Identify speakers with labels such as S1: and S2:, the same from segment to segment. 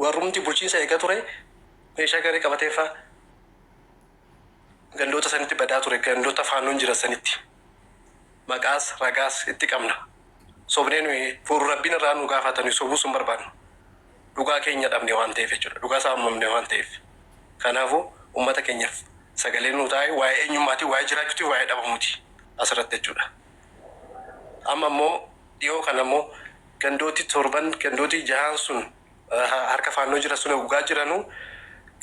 S1: warrumti bulchiinsa eegaa ture meeshaa garee qabateefaa gandoota sanitti badaa ture gandoota faannoon jira sanitti maqaas ragaas itti qabna sobnee nuyi fuuru rabbiin irraa nu gaafatanii sobuu sun barbaannu dhugaa keenya dhabne waan ta'eef jechuudha dhugaa saamamne waan ta'eef kanaafuu ummata keenyaaf sagalee nu taa'e waa'ee eenyummaatii waa'ee jiraachuutii waa'ee dhabamuuti asirratti jechuudha. Amma immoo dhiyoo kana immoo gandooti torban gandooti jahaan sun harka faannoo jira sun dhugaa jiranu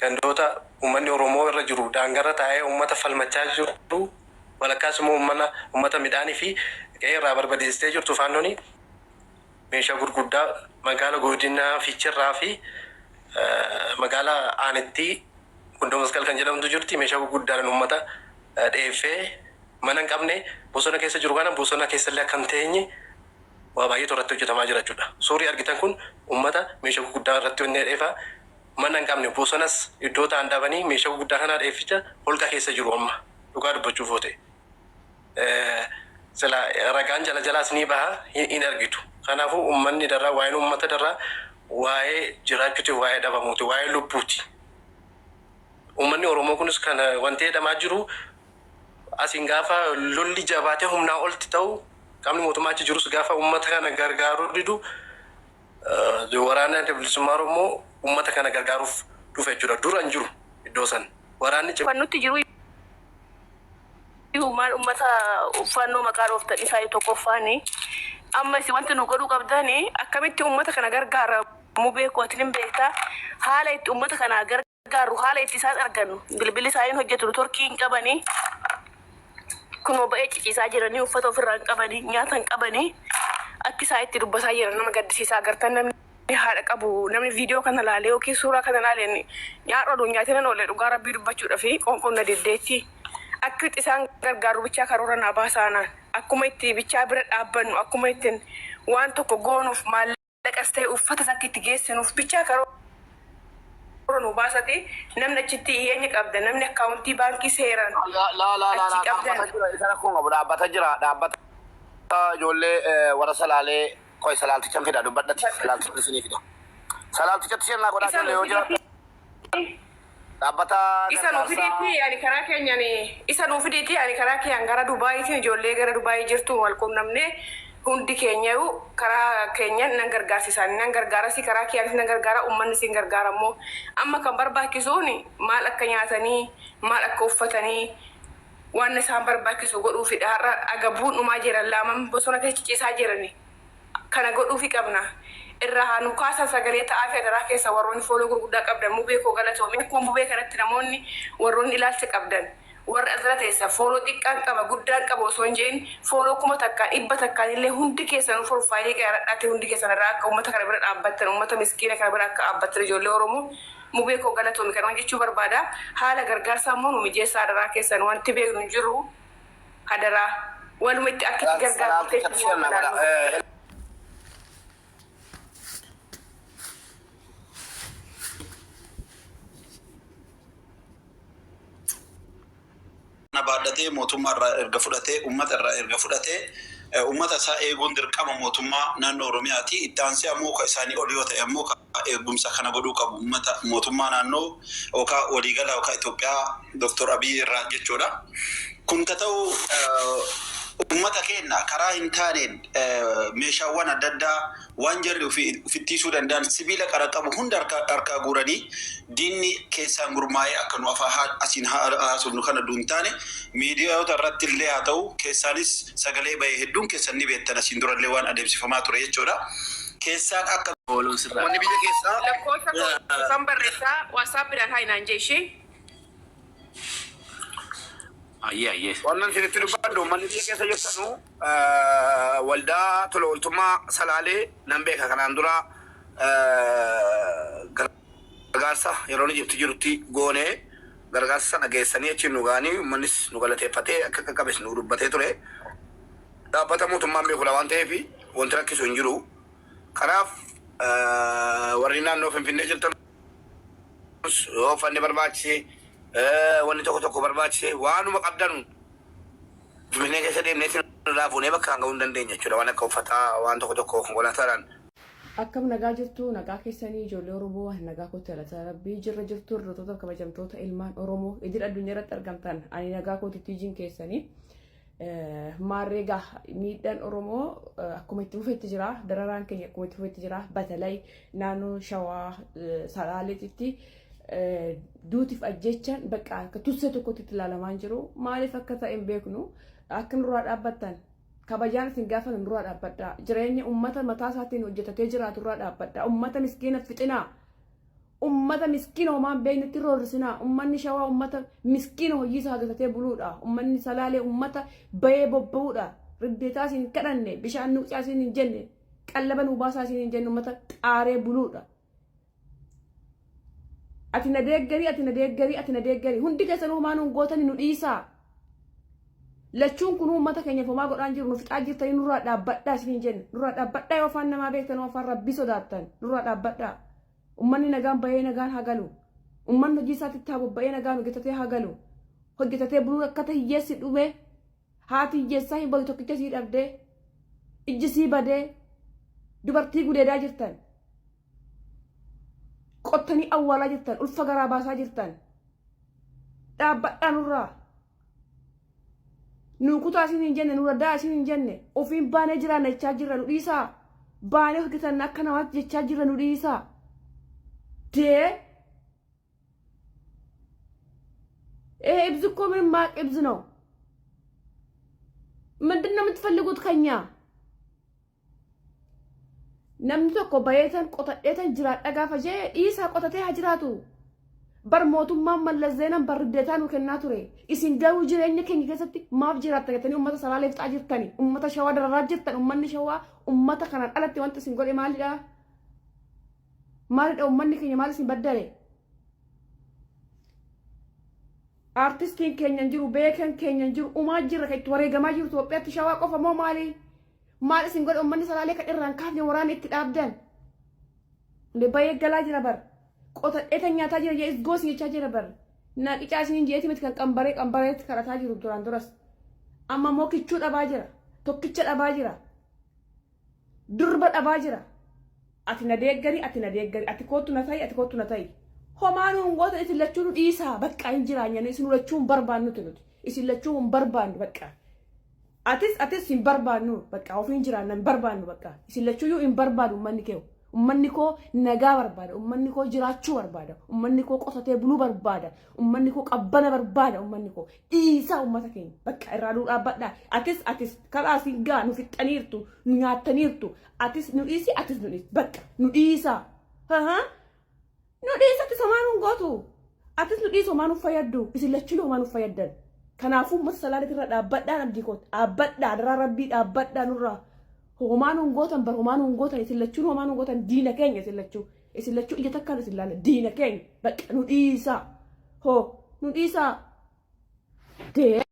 S1: gandoota ummanni Oromoo irra jiru daangarra taa'ee ummata falmachaa jiru walakkaas immoo ummata midhaanii fi qe'ee irraa barbadeessitee jirtu faannooni meeshaa gurguddaa magaala godinaa Fiichirraa fi magaala Aanetti Gundoo Masqal kan jedhamtu jirti meeshaa gurguddaadhaan ummata dheeffee mana hin qabne bosona keessa jiru kana bosona keessa illee kan teenye waa baay'ee irratti hojjetamaa jira jechuudha. Suurri argitan kun ummata meeshaa gurguddaa irratti onnee dheefaa mana hin qabne bosonas iddoo ta'an dhabanii meeshaa gurguddaa kanaa dheefficha holqa keessa jiru amma dhugaa dubbachuuf oote. Sila ragaan jalaas ni baha hin argitu. Kanaafuu ummanni darraa waa'een ummata darraa waa'ee jiraachuuti waa'ee dhabamuuti waa'ee lubbuuti. Ummanni Oromoo kunis kan wanti jedhamaa jiru asiin gaafa lolli jabaatee humnaa olti ta'u qaamni mootummaa achi jirus gaafa ummata kana gargaaruu didu waraana bilisummaa Oromoo ummata kana gargaaruuf dhufe jechuudha. Dura hin jiru iddoo san waraanni
S2: nutti jiru ummata uffannoo maqaa dhooftan isaa tokkoffaani ammas wanti nu godhuu qabdani akkamitti ummata kana gargaaramu beeku ati hin beektaa haala itti ummata kana gargaaru haala itti isaan argannu bilbilli isaanii hojjetu torkii hin qabanii kunoo ba'ee ciciisaa jiranii uffata ofirraa hin qabanii nyaata hin qabanii akka isaa itti dubbataa jiran nama gaddisiisaa agartan namni haadha qabu namni viidiyoo kana laalee yookiin suuraa kana laaleen nyaata oduu nyaatiin oolee dhugaa rabbii dubbachuudhaa fi qoonqonna deddeetti akka isaan gargaaru bichaa karoora naa baasaanaan akkuma itti bichaa bira dhaabbannu akkuma ittiin waan tokko goonuuf maallaqas ta'e uffatas akka itti geessinuuf bichaa karoora nu baasate namni achitti dhiyeenya qabda namni akkaawuntii baankii seeran achi qabdan.
S3: Isa rakkoon qabu dhaabbata jira dhaabbata ijoollee warra salaalee koi salaaltichaan fida dubbadhatti salaalticha isinii fida salaaltichatti seenaa godhaa ijoollee yoo jira. Dhaabbata
S2: isa nu fideetti ani karaa keenyaan isa nu fideetti ani karaa keenyaan gara Dubaayitiin ijoollee gara Dubaayii jirtu wal quunnamnee hundi keenya karaa keenyaan nan gargaarsisan nan gargaarasi karaa keenyaan nan gargaara uummanni siin gargaara immoo amma kan barbaachisuun maal akka nyaatanii maal akka uffatanii waan isaan barbaachisu godhuufidha. Har'a agabuun dhumaa jiran laaman bosona keessa ciciisaa jirani kana godhuufi qabna. Irraa haanu kaasan sagalee ta'aa federaa keessa warroonni fooloo gurguddaa qabdan mubee koo galatoomee akkuma mubee kanatti namoonni warroonni ilaalcha qabdan warra asirra teessa fooloo xiqqaan qaba guddaan qaba osoo hin jeen fooloo kuma takkaan dhibba takkaan illee hundi keessan forfaayilii qeeradhaate hundi keessan irraa akka uummata kana bira dhaabbattan uummata miskiina kana bira akka dhaabbattan ijoollee Oromoo mubee koo galatoomee kana jechuu barbaada. Haala gargaarsaa immoo nu mijeessaa adaraa keessan wanti beeknu hin jiru adaraa waluma itti akka itti gargaaruu
S4: baadhatee mootummaa irraa erga fudhatee uummata irraa erga fudhatee uummata isaa eeguun dirqama mootummaa naannoo Oromiyaati. Itti aansee ammoo ka isaanii ol yoo ta'e ammoo eegumsa kana godhuu qabu uummata mootummaa naannoo yookaan waliigala yookaan Itoophiyaa Dr. Abiy irraa jechuudha. Kun ka ta'u uummata keenya karaa hin taaneen meeshaawwan adda addaa waan jarri ufittiisuu danda'an sibiila qara qabu hunda harkaa guuranii diinni keessaan gurmaa'ee akka nu afaa asiin haasofnu kana duun taane miidiyaawwan irratti illee haa ta'u keessaanis sagalee bahee hedduun keessan ni beektan asiin durallee waan adeemsifamaa ture jechuudha. Keessaan akka wanni biyya keessaa
S2: lakkoofsa kan barreessaa waasaappiidhaan haayinaan jeeshee.
S3: Ayyee. Wannan sirriitti dubbadhu manni biyya keessa jirtanu waldaa tola ooltummaa salaalee nan beeka kanaan dura gargaarsa yeroo inni jirtu jirutti goonee gargaarsa sana geessanii achiin nu ga'anii uummannis nu galateeffatee akka qaqqabes nu dubbatee ture. Dhaabbata mootummaan beekudha waan ta'eef wanti rakkisu hin jiru. Kanaaf warri naannoo Finfinnee jirtan yoo uffanni barbaachise wanni tokko barbaachise waanuma qabdan Finfinnee keessa deemnee irraa fuunee bakka hanga hin dandeenya jechuudha. Waan akka uffataa waan tokko konkolaataadhaan
S2: Akkam nagaa jirtu nagaa keessanii ijoollee Oromoo nagaa kootti alata rabbii jirra jirtu hordoftoota kabajamtoota ilmaan Oromoo idil addunyaa irratti argamtan ani nagaa kootti jiin keessanii maarreega miidhaan Oromoo akkuma itti fufetti jira dararaan keenya akkuma itti fufetti jira batalay naannoo Shawaa Salaaleetti duutiif ajjechaan bakka akka tussee tokkotti ilaalamaan jiru maaliif akka ta'e hin beeknu akka nurraa dhaabbattan kabajaan isin gaafa nurraa dhaabbadha jireenya ummata mataa isaatiin hojjetatee jiraatu irraa dhaabbadha ummata miskiina fixinaa ummata miskiina homaan beeknetti roorrisinaa ummanni Shawaa ummata miskiina hojii isaa gatatee buluudha ummanni Salaalee ummata bayee bobba'uudha riddeetaa isin kadhanne bishaan nuucaa isin hin jenne qallaba nuu baasaa isin hin jenne ummata xaaree buluudha ati na deeggarii hundi keessan homaan gootani nu dhiisaa lachuun kun uummata keenya fomaa godhaan jiru nuuf xaa jirtanii nurraa dhaabbadhaa isin jenne nurraa dhaabbadhaa yoo afaan namaa beektan afaan rabbii sodaattan nurraa dhaabbadhaa ummanni nagaan bahee nagaan hagalu ummanni hojii isaatti haa bobba'ee nagaan hojjetatee hagalu hojjetatee buluu akka ta'e hiyyeessi dhume haati hiyyeessaa hin bahu tokkicha sii dhabdee ijji sii badee dubartii gudeedaa jirtan qottanii awwaalaa jirtan ulfa garaa baasaa jirtan dhaabbadhaa nurraa nukutaa isin hin jenne nurraa isin hin jenne ofiin baanee jiraanna jechaa jirra nu dhiisaa baanee hojjetan akka namaatti jechaa jirra nu dhiisaa ibዝ እኮ ምንም ማቅ ibዝ ነው ምንድነው የምትፈልጉት ከኛ namni tokko bayeetan qotadheetan jiraadha gaafa jee dhiisaa qotatee haa jiraatu bar mootummaan Mallas Zeenaan barriddeetaa nu kennaa ture isin garuu jireenya keenya keessatti maaf jiraattan jettanii ummata Salaaleef xaa jirtanii ummata Shawaa dararaa jirtan ummanni Shawaa ummata kanaan alatti wanta isin godhe maalidha ummanni keenya maal isin baddale artistiin keenya jiru beekan keenya jiru umaa jirra kan itti wareegamaa jiru Itoophiyaatti Shawaa qofa moo maal isin godhe ummanni Salaalee kan irraan kaafne waraana itti dhaabdan le bayee galaa jira bar qotadheetan nyaataa jira jee isgoos jechaa jira bar naaqicaa isiniin jeeti miti kan qambareetti kadhataa jiru duraan duras amma moo kichuu dhabaa jira tokkicha dhabaa jira durba dhabaa jira ati na deeggarii ati kootu na ta'i homaanuu ngoota isin lachuu nu dhiisaa bakka hin jiraanyan isin lachuu hin barbaannu nuti isin lachuu hin barbaannu bakka atis hin barbaannu bakka ofiin jiraanna hin barbaannu bakka isin lachuu hin barbaadu ummanni koo nagaa barbaada ummanni koo jiraachuu barbaada ummanni koo qotatee buluu barbaada ummanni koo qabbana barbaada ummanni koo dhiisaa ummata keenya bakka irraa nu dhaabbadhaa atis kalaa siin gaa nu fixxaniirtu nu nyaattaniirtu atis nu dhiisi bakka nu dhiisaa nu dhiisa atis homaan gootu atis nu dhiisa homaan fayyaddu isin lachuu homaan fayyaddan kanaafuu ummata Salaaleet irra dhaabbadhaa abdii kooti dhaabbadhaa daraa rabbii dhaabbadhaa nurraa homaan gootan bar homaan gootan isin lachuu homaan gootan diina keenya isin lachuu ija takkaan isin laala diina keenya bakka nu dhiisaa nu dhiisaa